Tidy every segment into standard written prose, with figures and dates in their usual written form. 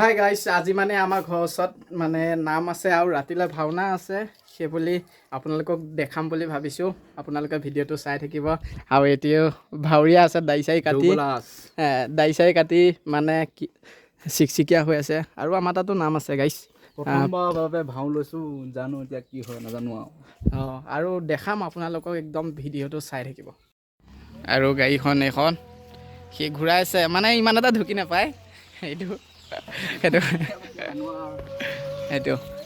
Hi guys, আজি মানে আমাৰ ঘৰৰ ওচৰত মানে নাম আছে আৰু ৰাতিলৈ ভাওনা আছে, সেই বুলি আপোনালোকক দেখাম বুলি ভাবিছোঁ। আপোনালোকে ভিডিঅ'টো চাই থাকিব। আৰু এতিয়াও ভাৱৰীয়া আছে, দাড়ি চাৰি কাটি মানে চিকচিকীয়া হৈ আছে। আৰু আমাৰ তাতো নাম আছে গাইছ। প্ৰথমবাৰৰ বাবে ভাও লৈছোঁ, জানো এতিয়া কি হয় নাজানো আৰু দেখাম আপোনালোকক, একদম ভিডিঅ'টো চাই থাকিব। আৰু গাড়ীখন এইখন সি ঘূৰাইছে, মানে ইমান এটা ঢুকি নাপায় সেইটো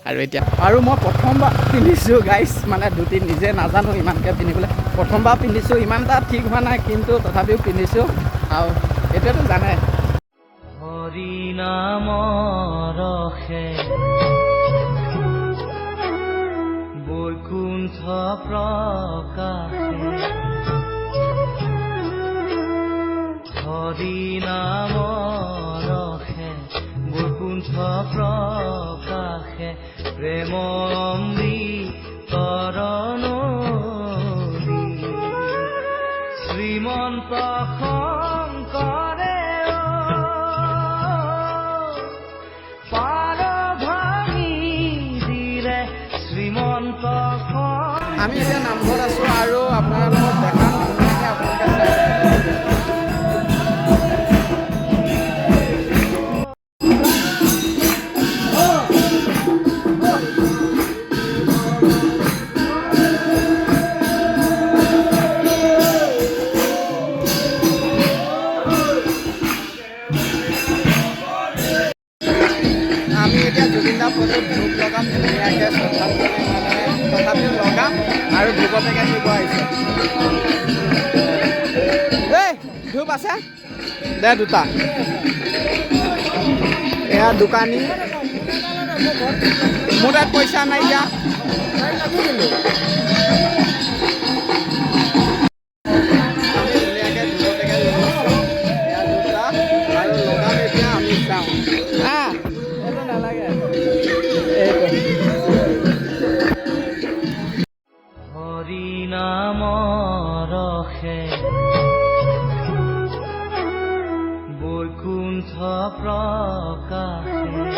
আৰু এতিয়া আৰু মই প্ৰথমবাৰ পিন্ধিছোঁ গাইছ, মানে দুটি নিজে নাজানো ইমানকৈ পিন্ধিবলৈ। প্ৰথমবাৰ পিন্ধিছোঁ, ইমান এটা ঠিক হোৱা নাই, কিন্তু তথাপিও পিন্ধিছোঁ। আৰু এতিয়াতো জানে হৰি নামৰ বৈকুণ্ঠ প্ৰকাশে, হৰি নামৰ বৈকুণ্ঠ প্ৰকাশে, প্ৰেম অমৃতৰ নদী, শ্ৰীমন্ত শংকৰে পাৰ ভাঙি দিলে শ্ৰীমন্ত। আমি এতিয়া নামঘৰত আছোঁ আৰু আপোনালোকক দেখাম ধুনীয়াকৈ, আপোনালোকে চাই আমি এতিয়া জুবিন দা ফটোত ধূপ লগাম ধুনীয়াকৈ, শ্ৰদ্ধাঞ্জলি মানে তথাপিও লগাম আৰু ধূপ পেকেট দিব আহিছে। এই ধূপ আছে দে দুটা, এয়া দোকানী। মোৰ তাত পইচা নাই এতিয়া। হৰি নামৰ বৈকুণ্ঠ প্ৰকাশে,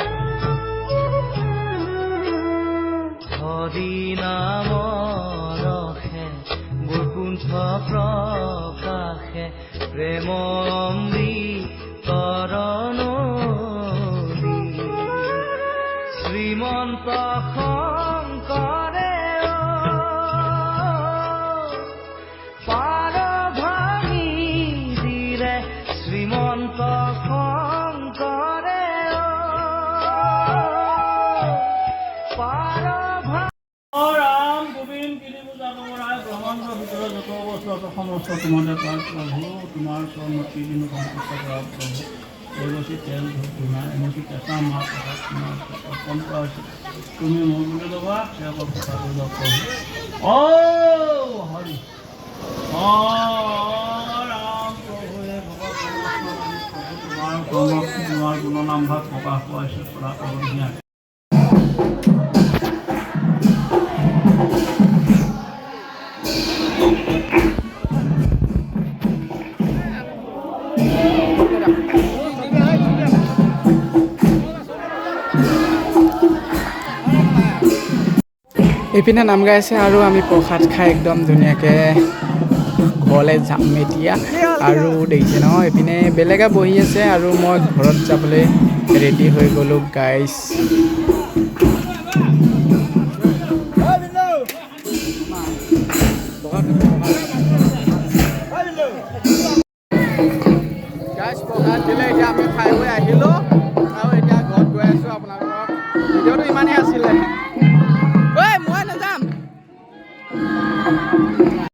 হৰি নামৰ বৈকুণ্ঠ প্ৰকাশে, প্ৰেম অমৃতৰ নদী, শ্ৰীমন্ত শংকৰে পাৰ ভাঙি দিলে শ্ৰীমন্ত শংকৰে পাৰ ৰাম গোবিন্দ কিনি পূজা কৰাই ব্ৰহ্মাণ্ডৰ ভিতৰত যত অৱস্থা সমস্ত তোমাদেৰ পাৰ প্ৰভু, তোমাৰ চৰণতি দিন সন্তুষ্ট কৰা প্ৰভু। এগছি তেল ধূপ ধূনা এমুঠি কেঁচা মাছ তোমাৰ অৰ্পণ কৰা হৈছে, তুমি মোৰ বুলি ল'বা, সেৱক কথা কৰিবা প্ৰভু। হৰি ৰাম প্ৰভুৱে ভগৱান তোমাৰ গুণনামভাগ প্ৰকাশ কৰাইছে, কৰা ধুনীয়া। এইপিনে নাম গাইছে আৰু আমি প্ৰসাদ খাই একদম ধুনীয়াকৈ ঘৰলৈ যাম এতিয়া। আৰু দেখিছে নহয় এইপিনে বেলেগে বহি আছে আৰু মই ঘৰত যাবলৈ ৰেডি হৈ গ'লোঁ গাইছ।